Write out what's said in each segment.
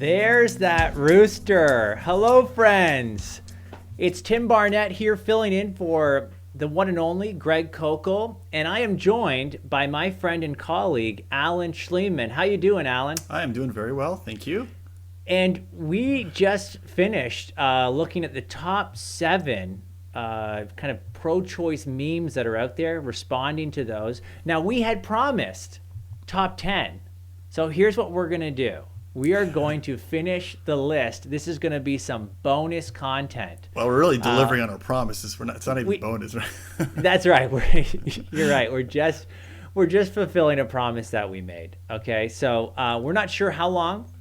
There's that rooster. Hello, friends. It's Tim Barnett here filling in for the one and only Greg Koukl, and I am joined by my friend and colleague, Alan Shlemon. How you doing, Alan? I am doing very well, thank you. And we just finished looking at the top 7 kind of pro-choice memes that are out there, responding to those. Now, we had promised top 10. So here's what we're going to do. We are going to finish the list. This is going to be some bonus content. Well, we're really delivering on our promises. It's not even bonus, right? That's right. You're right. We're just fulfilling a promise that we made. Okay, so we're not sure how long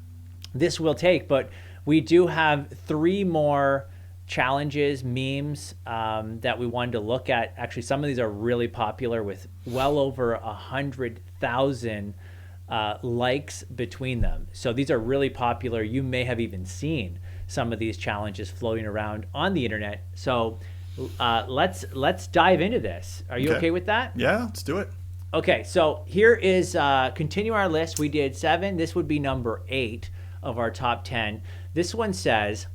this will take, but we do have 3 more challenges, memes that we wanted to look at. Actually, some of these are really popular with well over 100,000 likes between them. So these are really popular. You may have even seen some of these challenges floating around on the internet. So let's dive into this. Are you okay with that? Yeah, let's do it. Okay, so here is continue our list. We did 7. This would be number 8 of our top 10. This one says,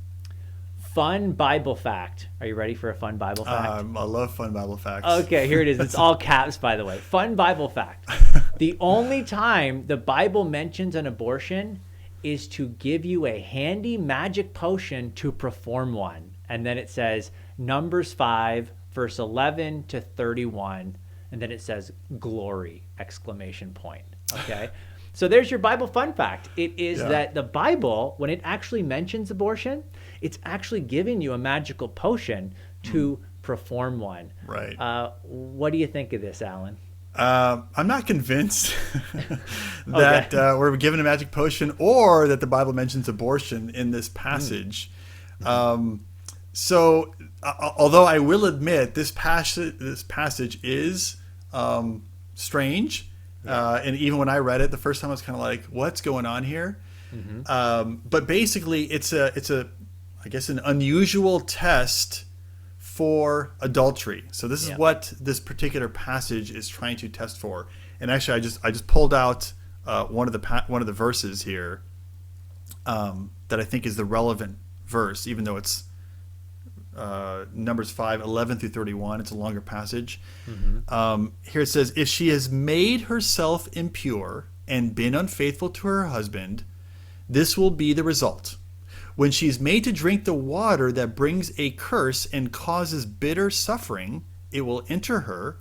fun Bible fact. Are you ready for a fun Bible fact? I love fun Bible facts. Okay, here it is. It's all caps, by the way. Fun Bible fact. The only time the Bible mentions an abortion is to give you a handy magic potion to perform one. And then it says Numbers 5, verse 11 to 31. And then it says glory, exclamation point. Okay. So there's your Bible fun fact. It is that the Bible, when it actually mentions abortion, it's actually giving you a magical potion to perform one. Right. What do you think of this, Alan? I'm not convinced that we're given a magic potion or that the Bible mentions abortion in this passage. So, although I will admit this passage is strange, and even when I read it the first time, I was kind of like, "What's going on here?" But basically, it's I guess an unusual test for adultery. So this is what this particular passage is trying to test for. And actually, I just pulled out one of the verses here that I think is the relevant verse, even though it's Numbers 5, 11 through 31. It's a longer passage. Here it says, if she has made herself impure and been unfaithful to her husband, this will be the result. When she's made to drink the water that brings a curse and causes bitter suffering, it will enter her.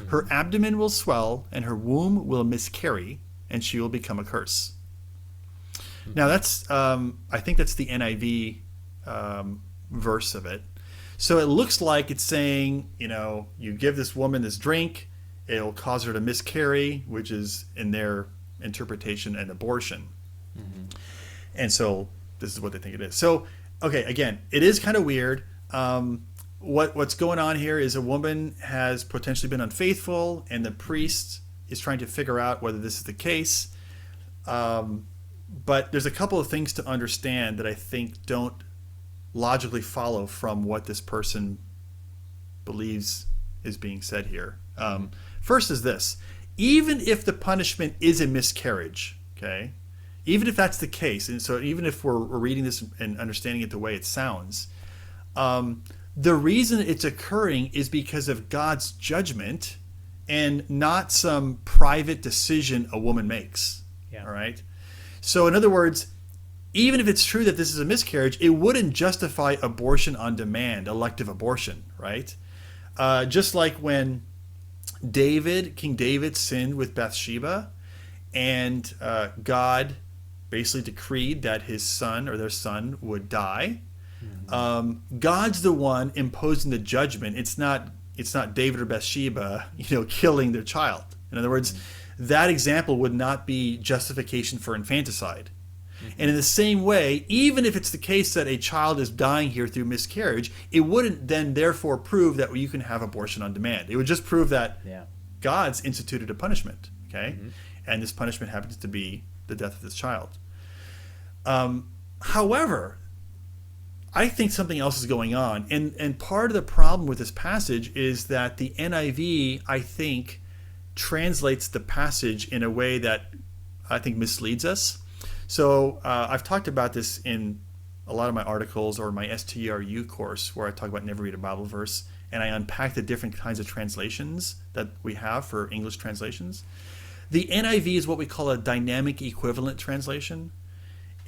Her abdomen will swell and her womb will miscarry, and she will become a curse. Now that's, I think that's the NIV verse of it. So it looks like it's saying, you give this woman this drink, it'll cause her to miscarry, which is in their interpretation an abortion. And so this is what they think it is. So, okay, again, it is kind of weird. What's going on here is a woman has potentially been unfaithful, and the priest is trying to figure out whether this is the case. But there's a couple of things to understand that I think don't logically follow from what this person believes is being said here. First is this. Even if the punishment is a miscarriage, okay? Even if that's the case, and so even if we're reading this and understanding it the way it sounds, the reason it's occurring is because of God's judgment and not some private decision a woman makes. All right? So in other words, even if it's true that this is a miscarriage, it wouldn't justify abortion on demand, elective abortion, right? Just like when King David sinned with Bathsheba, and God basically decreed that his son or their son would die. God's the one imposing the judgment. It's not David or Bathsheba, killing their child. In other words, that example would not be justification for infanticide. And in the same way, even if it's the case that a child is dying here through miscarriage, it wouldn't then therefore prove that you can have abortion on demand. It would just prove that God's instituted a punishment, okay? And this punishment happens to be the death of this child. However, I think something else is going on. And part of the problem with this passage is that the NIV, I think, translates the passage in a way that I think misleads us. So I've talked about this in a lot of my articles or my STRU course where I talk about never read a Bible verse, and I unpack the different kinds of translations that we have for English translations. The NIV is what we call a dynamic equivalent translation.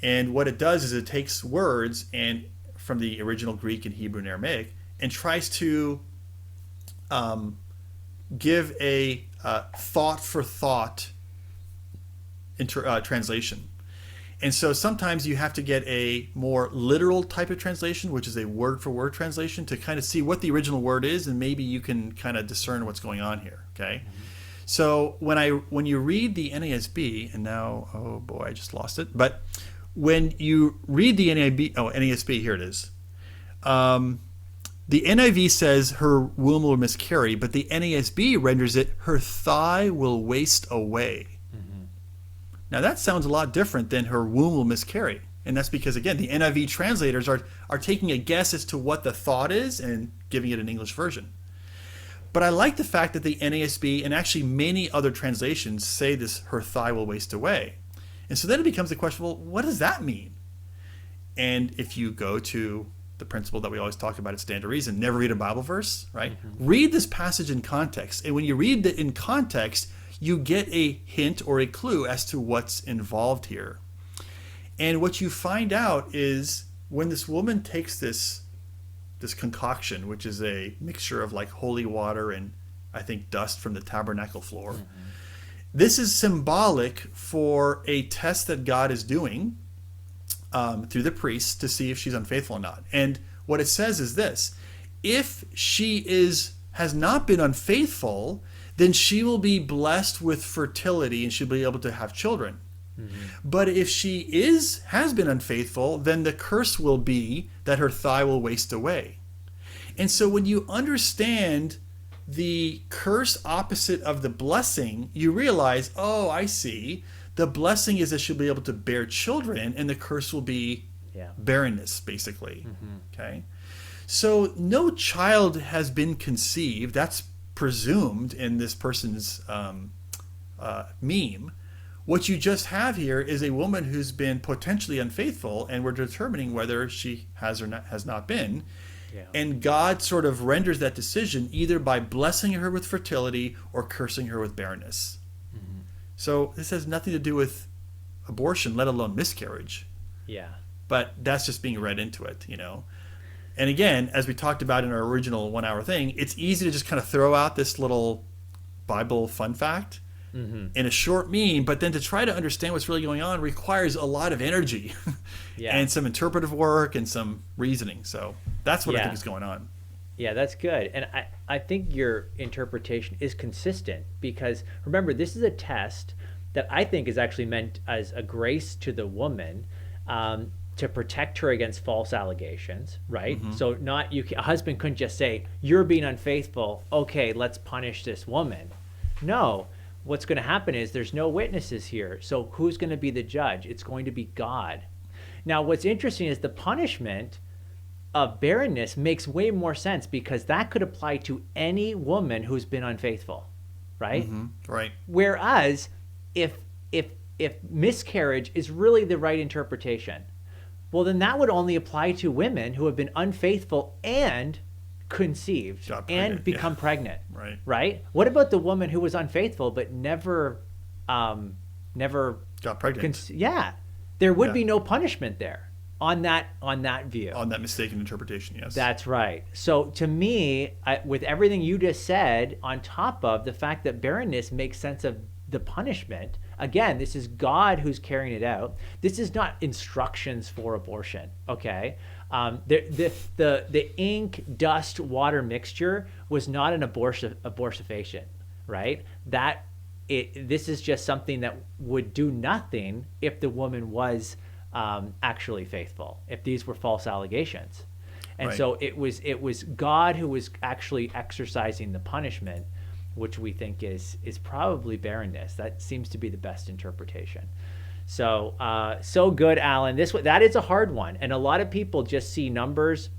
And what it does is it takes words and from the original Greek and Hebrew and Aramaic and tries to give a thought-for-thought translation. And so sometimes you have to get a more literal type of translation, which is a word-for-word translation, to kind of see what the original word is, and maybe you can kind of discern what's going on here. Okay. Mm-hmm. So when you read the NASB, and now, oh boy, I just lost it. But when you read the NASB, here it is. The NIV says her womb will miscarry, but the NASB renders it her thigh will waste away. Mm-hmm. Now that sounds a lot different than her womb will miscarry. And that's because, again, the NIV translators are taking a guess as to what the thought is and giving it an English version. But I like the fact that the NASB and actually many other translations say this, her thigh will waste away. And so then it becomes the question, well, what does that mean? And if you go to the principle that we always talk about at Stand to Reason, never read a Bible verse, right? Mm-hmm. Read this passage in context. And when you read it in context, you get a hint or a clue as to what's involved here. And what you find out is when this woman takes this concoction, which is a mixture of like holy water and I think dust from the tabernacle floor. Mm-hmm. This is symbolic for a test that God is doing through the priests to see if she's unfaithful or not. And what it says is this: if she has not been unfaithful, then she will be blessed with fertility and she'll be able to have children. Mm-hmm. But if she has been unfaithful, then the curse will be that her thigh will waste away. And so when you understand the curse opposite of the blessing, you realize, oh, I see. The blessing is that she'll be able to bear children, and the curse will be barrenness, basically. Mm-hmm. Okay? So no child has been conceived. That's presumed in this person's meme. What you just have here is a woman who's been potentially unfaithful, and we're determining whether she has or not, has not been. Yeah. And God sort of renders that decision either by blessing her with fertility or cursing her with barrenness. Mm-hmm. So this has nothing to do with abortion, let alone miscarriage. Yeah. But that's just being read into it, And again, as we talked about in our original 1 hour thing, it's easy to just kind of throw out this little Bible fun fact in a short meme, but then to try to understand what's really going on requires a lot of energy and some interpretive work and some reasoning. So that's what I think is going on. Yeah, that's good. And I think your interpretation is consistent because, remember, this is a test that I think is actually meant as a grace to the woman to protect her against false allegations, right? Mm-hmm. So a husband couldn't just say, you're being unfaithful, okay, let's punish this woman. No. What's going to happen is there's no witnesses here. So who's going to be the judge? It's going to be God. Now, what's interesting is the punishment of barrenness makes way more sense because that could apply to any woman who's been unfaithful, right? Mm-hmm. Right. Whereas if miscarriage is really the right interpretation, well, then that would only apply to women who have been unfaithful and conceived and become pregnant, right? What about the woman who was unfaithful but never got pregnant? There would be no punishment there on that view. On that mistaken interpretation, yes. That's right. So to me, with everything you just said, on top of the fact that barrenness makes sense of the punishment, again, this is God who's carrying it out. This is not instructions for abortion, okay? The ink, dust, water mixture was not an abortifacient, right? This is just something that would do nothing if the woman was actually faithful, if these were false allegations. And so it was God who was actually exercising the punishment, which we think is probably barrenness. That seems to be the best interpretation. So good, Alan. That is a hard one, and a lot of people just see Numbers,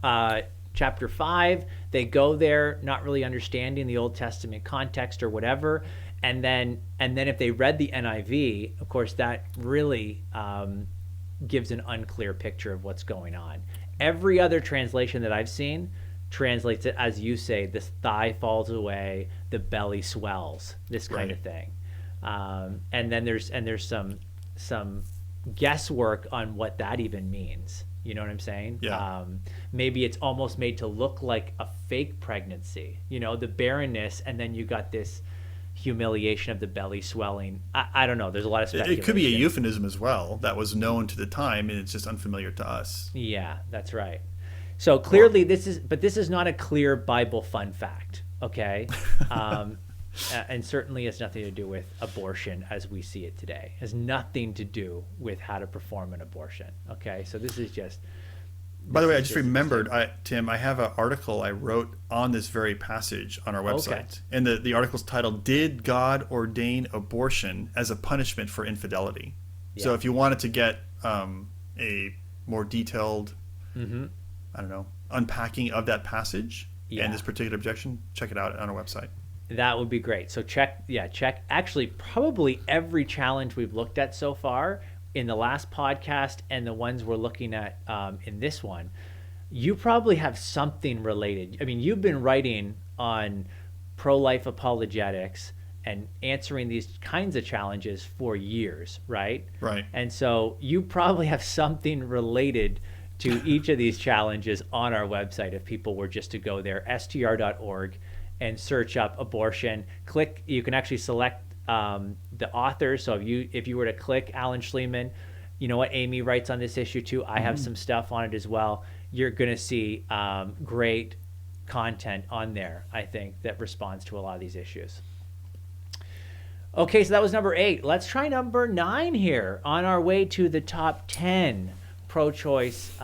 chapter 5. They go there, not really understanding the Old Testament context or whatever, And then if they read the NIV, of course, that really gives an unclear picture of what's going on. Every other translation that I've seen translates it as you say: this thigh falls away, the belly swells, this kind of thing. And then there's some guesswork on what that even means. You know what I'm saying? Yeah. Maybe it's almost made to look like a fake pregnancy. The barrenness, and then you got this humiliation of the belly swelling. I don't know. There's a lot of speculation. It could be a euphemism as well that was known to the time, and it's just unfamiliar to us. Yeah, that's right. So clearly, this is not a clear Bible fun fact. Okay. And certainly has nothing to do with abortion as we see it today. It has nothing to do with how to perform an abortion. Okay, so this is just... By the way, I just remembered, Tim, I have an article I wrote on this very passage on our website. Okay. And the article's titled, "Did God Ordain Abortion as a Punishment for Infidelity?" Yeah. So if you wanted to get a more detailed, unpacking of that passage and this particular objection, check it out on our website. That would be great. So check actually probably every challenge we've looked at so far in the last podcast and the ones we're looking at in this one. You probably have something related. I mean, you've been writing on pro-life apologetics and answering these kinds of challenges for years, right? Right. And so you probably have something related to each of these challenges on our website if people were just to go there, str.org, and search up abortion. Click. You can actually select the author. So if you were to click Alan Shlemon, you know what Amy writes on this issue too. I have some stuff on it as well. You're going to see great content on there, I think, that responds to a lot of these issues. Okay, so that was number 8. Let's try number 9 here on our way to the top 10 pro-choice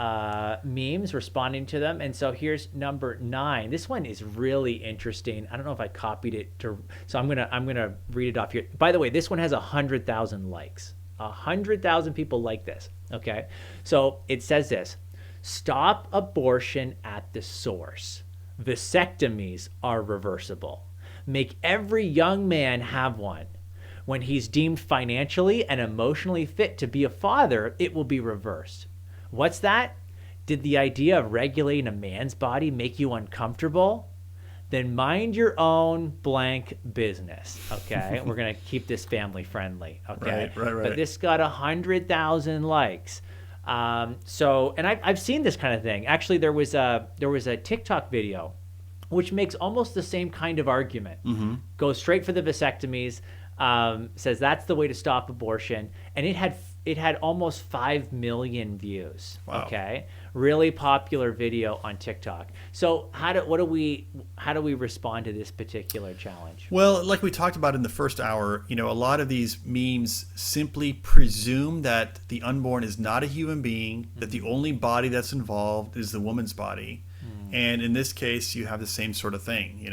memes, responding to them. And so here's number 9. This one is really interesting. I don't know if I copied it so I'm gonna read it off here. By the way, this one has 100,000 likes. 100,000 people like this. Okay, so it says this: "Stop abortion at the source. Vasectomies are reversible. Make every young man have one. When he's deemed financially and emotionally fit to be a father, it will be reversed." What's that? Did the idea of regulating a man's body make you uncomfortable? Then mind your own blank business. Okay, we're gonna keep this family friendly. Okay, right. But this got 100,000 likes. So, and I've seen this kind of thing. Actually, there was a TikTok video, which makes almost the same kind of argument. Goes straight for the vasectomies. Says that's the way to stop abortion, and it had almost 5 million views. Wow. Okay, really popular video on TikTok. So how do we respond to this particular challenge? Well, like we talked about in the first hour, a lot of these memes simply presume that the unborn is not a human being, that the only body that's involved is the woman's body, and in this case, you have the same sort of thing.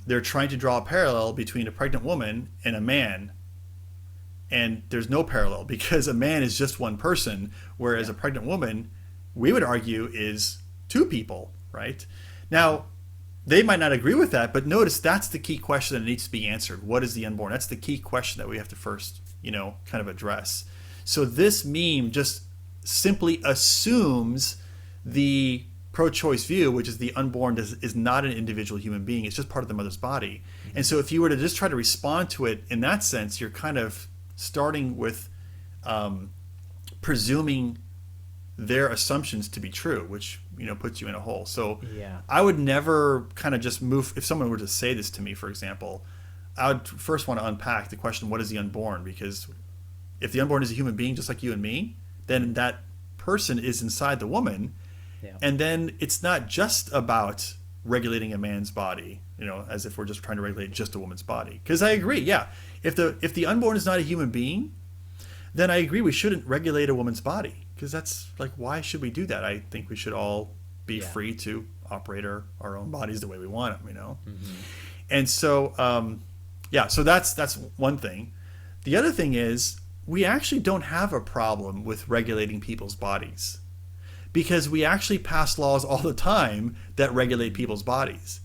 They're trying to draw a parallel between a pregnant woman and a man, and there's no parallel because a man is just one person, whereas a pregnant woman, we would argue, is 2 people, right? Now, they might not agree with that, but notice that's the key question that needs to be answered. What is the unborn? That's the key question that we have to first, kind of address. So this meme just simply assumes the pro-choice view, which is the unborn is not an individual human being. It's just part of the mother's body. And so if you were to just try to respond to it in that sense, you're kind of starting with presuming their assumptions to be true, which puts you in a hole. So I would never kind of just move. If someone were to say this to me, for example, I would first want to unpack the question, what is the unborn? Because if the unborn is a human being just like you and me, then that person is inside the woman. And then it's not just about regulating a man's body, as if we're just trying to regulate just a woman's body. Because I agree, if the unborn is not a human being, then I agree we shouldn't regulate a woman's body. Because that's like, why should we do that? I think we should all be free to operate our own bodies the way we want them, And so, so that's one thing. The other thing is, we actually don't have a problem with regulating people's bodies, because we actually pass laws all the time that regulate people's bodies.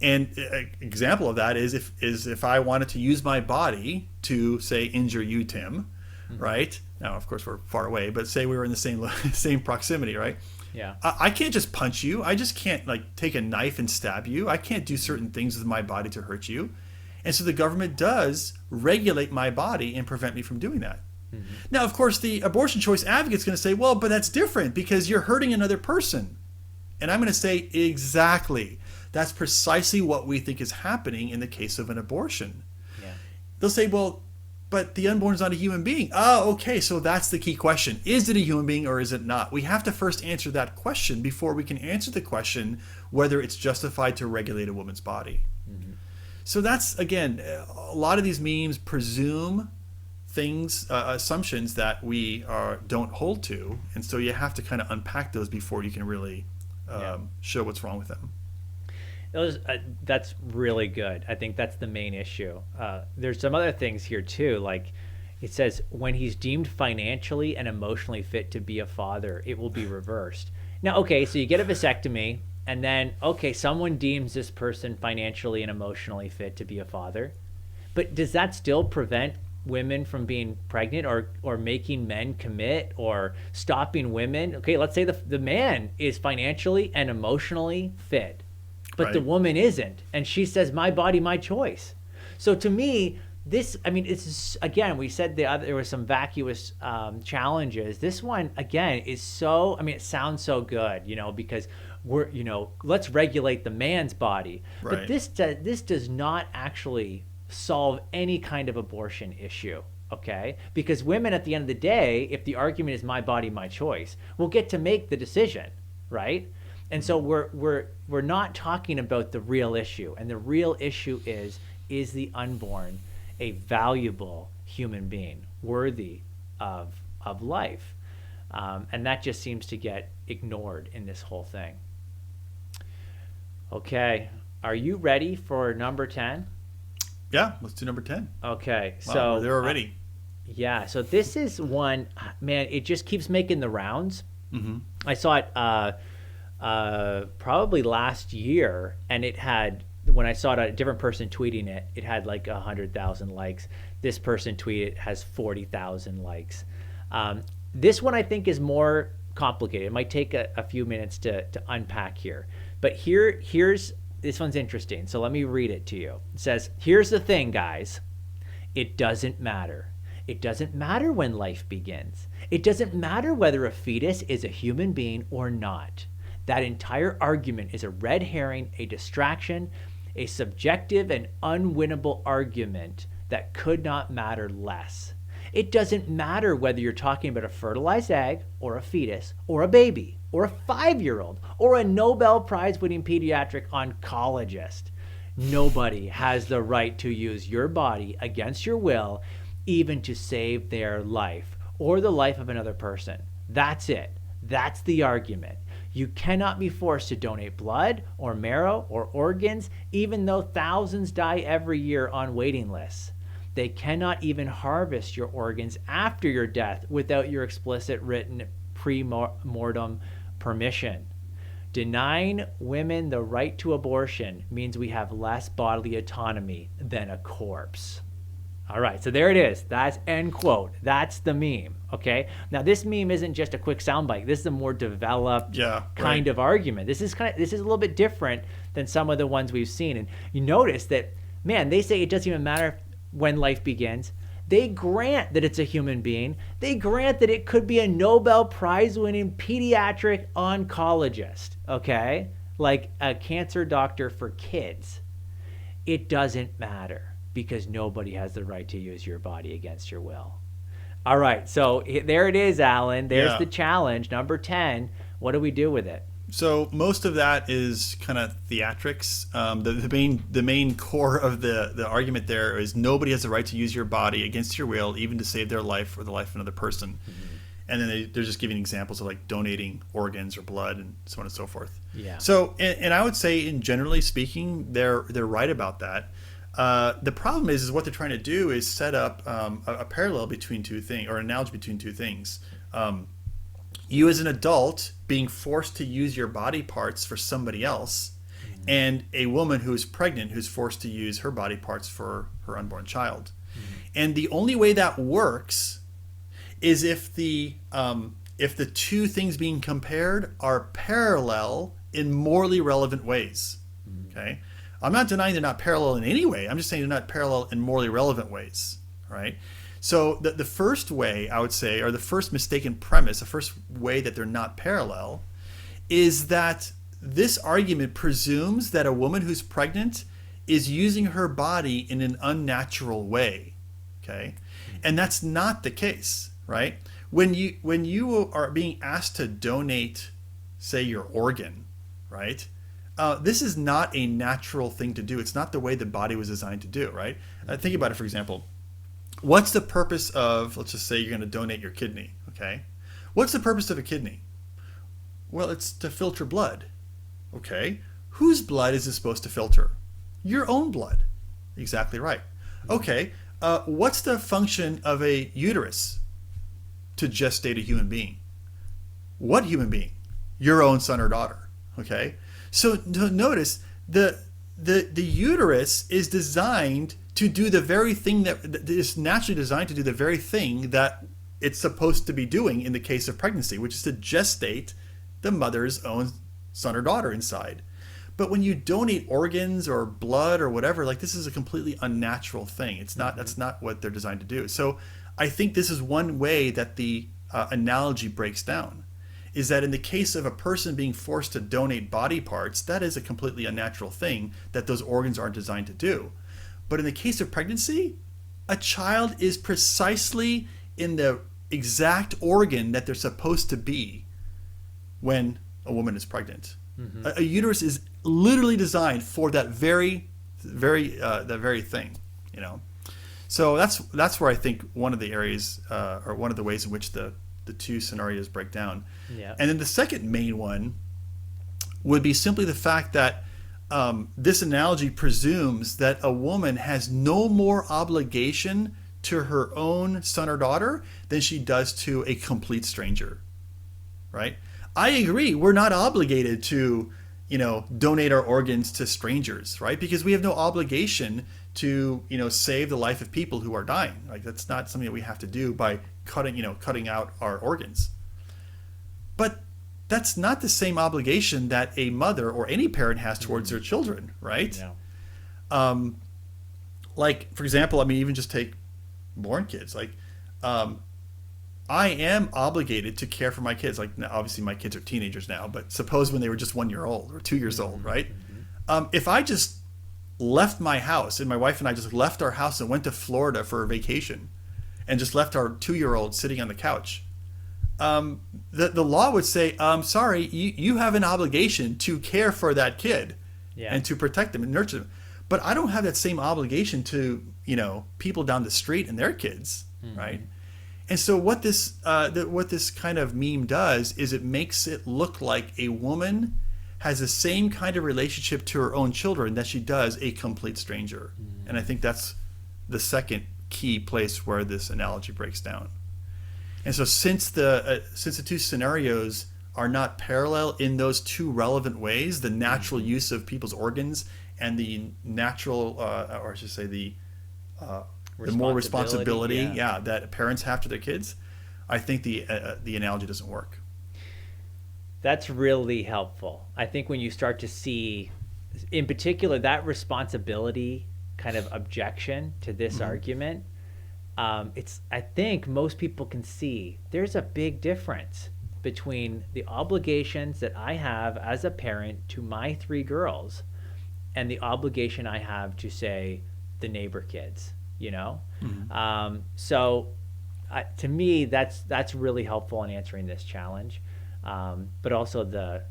And an example of that is if I wanted to use my body to, say, injure you, Tim, right? Now, of course, we're far away, but say we were in the same proximity, right? Yeah. I can't just punch you. I just can't like take a knife and stab you. I can't do certain things with my body to hurt you. And so the government does regulate my body and prevent me from doing that. Now, of course, the abortion choice advocate is going to say, well, but that's different because you're hurting another person. And I'm going to say, exactly. That's precisely what we think is happening in the case of an abortion. Yeah. They'll say, well, but the unborn is not a human being. Oh, okay, so that's the key question. Is it a human being or is it not? We have to first answer that question before we can answer the question whether it's justified to regulate a woman's body. So that's, again, a lot of these memes presume things, assumptions that we don't hold to. And so you have to kind of unpack those before you can really show what's wrong with them. That's really good. I think that's the main issue. There's some other things here too, like it says when he's deemed financially and emotionally fit to be a father, it will be reversed. Now, okay, so you get a vasectomy, and then okay, someone deems this person financially and emotionally fit to be a father, but does that still prevent women from being pregnant or making men commit or stopping women? Okay, let's say the man is financially and emotionally fit, but the woman isn't, and she says, my body, my choice. So to me, this, I mean, it's, again, we said there were some vacuous challenges. This one, again, is so, I mean, it sounds so good, because we're, let's regulate the man's body. But this does not actually solve any kind of abortion issue, okay? Because women, at the end of the day, if the argument is my body, my choice, will get to make the decision, right? And so we're not talking about the real issue. And the real issue is the unborn a valuable human being worthy of life? And that just seems to get ignored in this whole thing. Okay, are you ready for number 10? Yeah, let's do number 10. Okay, wow, so we're there already. Yeah, so this is one, man, it just keeps making the rounds. I saw it probably last year, and it had, when I saw it, a different person tweeting it, it had like 100,000 likes. This person tweeted has 40,000 likes. This one I think is more complicated. It might take a few minutes to unpack here. But here's, this one's interesting. So let me read it to you. It says, here's the thing, guys. It doesn't matter. It doesn't matter when life begins. It doesn't matter whether a fetus is a human being or not. That entire argument is a red herring, a distraction, a subjective and unwinnable argument that could not matter less. It doesn't matter whether you're talking about a fertilized egg or a fetus or a baby or a 5-year-old or a Nobel Prize winning pediatric oncologist. Nobody has the right to use your body against your will, even to save their life or the life of another person. That's it. That's the argument. You cannot be forced to donate blood or marrow or organs, even though thousands die every year on waiting lists. They cannot even harvest your organs after your death without your explicit written pre-mortem permission. Denying women the right to abortion means we have less bodily autonomy than a corpse. All right, so there it is. That's end quote. That's the meme, okay? Now, this meme isn't just a quick soundbite. This is a more developed kind of argument. This is a little bit different than some of the ones we've seen. And you notice that, man, they say it doesn't even matter when life begins. They grant that it's a human being. They grant that it could be a Nobel Prize winning pediatric oncologist, okay? Like a cancer doctor for kids. It doesn't matter, because nobody has the right to use your body against your will. All right, so there it is, Alan. There's the challenge, number 10. What do we do with it? So most of that is kind of theatrics. The main core of the argument there is nobody has the right to use your body against your will, even to save their life or the life of another person. And then they're just giving examples of like donating organs or blood and so on and so forth. Yeah. So, and I would say, in generally speaking, they're right about that. The problem is what they're trying to do is set up a parallel between two things, or an analogy between two things. You as an adult being forced to use your body parts for somebody else, and a woman who is pregnant who's forced to use her body parts for her unborn child. And the only way that works is if the two things being compared are parallel in morally relevant ways. Okay, I'm not denying they're not parallel in any way. I'm just saying they're not parallel in morally relevant ways. Right. So the first way I would say, or the first mistaken premise, the first way that they're not parallel, is that this argument presumes that a woman who's pregnant is using her body in an unnatural way. Okay, and that's not the case, right? When you are being asked to donate, say, your organ, right? This is not a natural thing to do. It's not the way the body was designed to do, right? Think about it, for example. What's the purpose of, let's just say you're going to donate your kidney, okay? What's the purpose of a kidney? Well, it's to filter blood, okay? Whose blood is it supposed to filter? Your own blood. Exactly right. Okay, what's the function of a uterus? To gestate a human being. What human being? Your own son or daughter. Okay, so notice the uterus is designed to do the very thing that is naturally designed to do the very thing that it's supposed to be doing in the case of pregnancy, which is to gestate the mother's own son or daughter inside. But when you donate organs or blood or whatever, like, this is a completely unnatural thing. It's not. That's not what they're designed to do. So I think this is one way that the analogy breaks down, is that in the case of a person being forced to donate body parts, that is a completely unnatural thing that those organs aren't designed to do. But in the case of pregnancy, a child is precisely in the exact organ that they're supposed to be when a woman is pregnant. A uterus is literally designed for that very thing, you know. So that's where I think one of the areas, or one of the ways in which the two scenarios break down. Yeah. And then the second main one would be simply the fact that this analogy presumes that a woman has no more obligation to her own son or daughter than she does to a complete stranger, right? I agree, we're not obligated to, donate our organs to strangers, right? Because we have no obligation to, save the life of people who are dying. Like, that's not something that we have to do by cutting out our organs. But that's not the same obligation that a mother or any parent has towards their children, right? Yeah. Like, for example, even just take born kids. Like, I am obligated to care for my kids. Like, obviously my kids are teenagers now, but suppose when they were just 1 year old or 2 years old, right? If I just left my house, and my wife and I just left our house and went to Florida for a vacation and just left our 2-year-old sitting on the couch, the law would say, sorry, you have an obligation to care for that kid and to protect them and nurture them. But I don't have that same obligation to, people down the street and their kids, right? And so what this kind of meme does is it makes it look like a woman has the same kind of relationship to her own children that she does a complete stranger. And I think that's the second key place where this analogy breaks down. And so since the two scenarios are not parallel in those two relevant ways, the natural use of people's organs and the natural, or I should say the more responsibility that parents have to their kids, I think the analogy doesn't work. That's really helpful. I think when you start to see, in particular, that responsibility kind of objection to this argument, I think most people can see there's a big difference between the obligations that I have as a parent to my 3 girls and the obligation I have to, say, the neighbor kids, So to me, that's really helpful in answering this challenge. But also the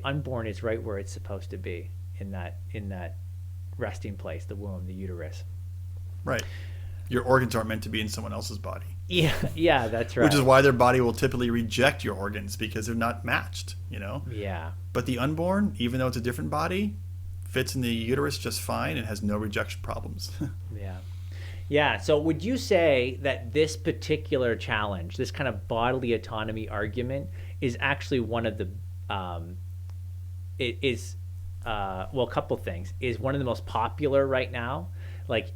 unborn is right where it's supposed to be in that resting place, the womb, the uterus. Right. Your organs aren't meant to be in someone else's body. Yeah, that's right. Which is why their body will typically reject your organs, because they're not matched, Yeah. But the unborn, even though it's a different body, fits in the uterus just fine and has no rejection problems. Yeah. So would you say that this particular challenge, this kind of bodily autonomy argument, is actually one of the well, a couple things, is one of the most popular right now. Like,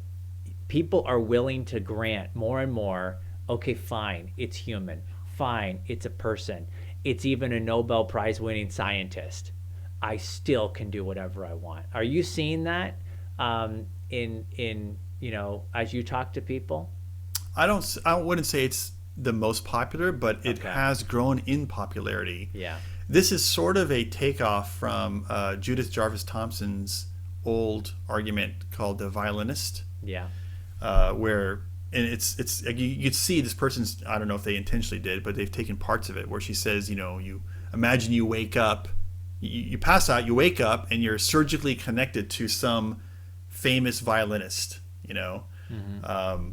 people are willing to grant more and more, okay, fine, it's human. Fine, it's a person. It's even a Nobel Prize winning scientist. I still can do whatever I want. Are you seeing that in as you talk to people? I wouldn't say it's the most popular, but it has grown in popularity. Yeah. This is sort of a takeoff from Judith Jarvis Thompson's old argument called the violinist. Yeah. Where, and it's like you could see this person's, I don't know if they intentionally did, but they've taken parts of it where she says, you imagine you wake up, you pass out, you wake up, and you're surgically connected to some famous violinist, Mm-hmm.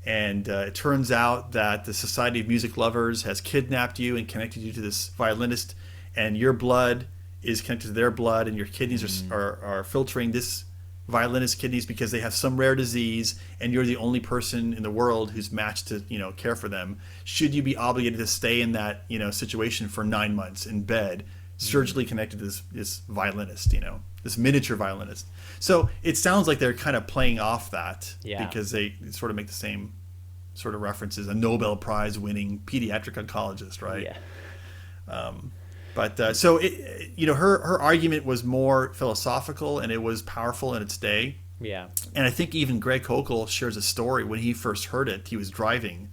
And it turns out that the Society of Music Lovers has kidnapped you and connected you to this violinist, and your blood is connected to their blood, and your kidneys mm-hmm. are filtering this violinist kidneys because they have some rare disease, and you're the only person in the world who's matched to care for them. Should you be obligated to stay in that situation for 9 months in bed, surgically connected to this violinist, this miniature violinist? So it sounds like they're kind of playing off that because they sort of make the same sort of references. A Nobel Prize winning pediatric oncologist, right? Yeah. But so her argument was more philosophical, and it was powerful in its day. Yeah. And I think even Greg Koukl shares a story. When he first heard it, he was driving,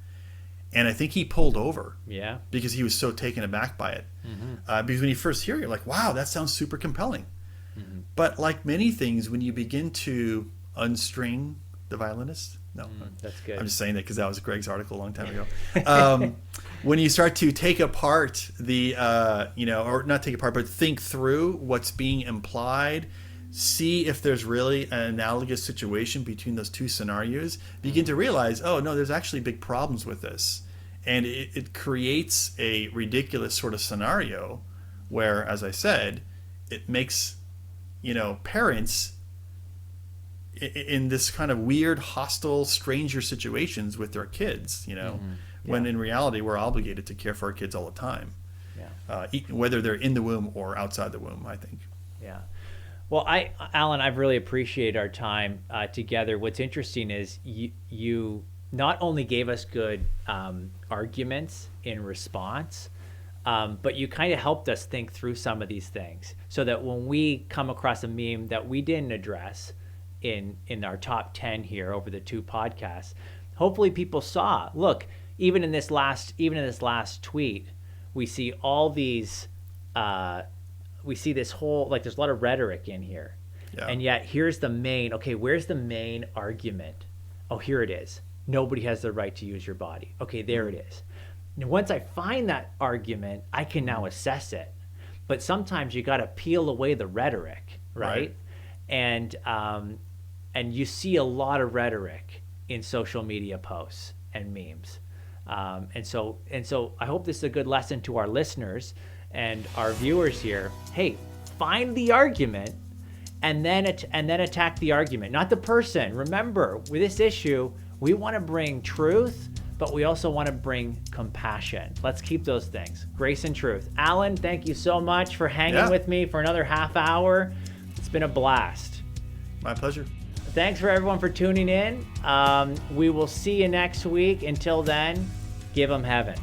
and I think he pulled over. Yeah. Because he was so taken aback by it. Mm-hmm. Because when you first hear it, you're like, wow, that sounds super compelling. Mm-hmm. But like many things, when you begin to unstring the violinist, that's good. I'm just saying that because that was Greg's article a long time ago. When you start to take apart the, or not take apart, but think through what's being implied, see if there's really an analogous situation between those two scenarios, begin to realize, oh, no, there's actually big problems with this. And it creates a ridiculous sort of scenario where, as I said, it makes, parents in this kind of weird, hostile, stranger situations with their kids, when in reality we're obligated to care for our kids all the time, whether they're in the womb or outside the womb, I think. Yeah. Well, Alan, I've really appreciated our time together. What's interesting is you not only gave us good arguments in response, but you kind of helped us think through some of these things so that when we come across a meme that we didn't address in our top 10 here over the 2 podcasts, hopefully people saw, look, even in this last tweet, we see all these, we see this whole, like, there's a lot of rhetoric in here. Yeah. And yet here's the main, where's the main argument? Oh, here it is. Nobody has the right to use your body. Okay, there it is. And once I find that argument, I can now assess it. But sometimes you got to peel away the rhetoric, right? And you see a lot of rhetoric in social media posts and memes. And so I hope this is a good lesson to our listeners and our viewers here. Hey, find the argument and then attack the argument, not the person. Remember, with this issue, we want to bring truth, but we also want to bring compassion. Let's keep those things. Grace and truth. Alan, thank you so much for hanging with me for another half hour. It's been a blast. My pleasure. Thanks for everyone for tuning in. We will see you next week. Until then, give them heaven.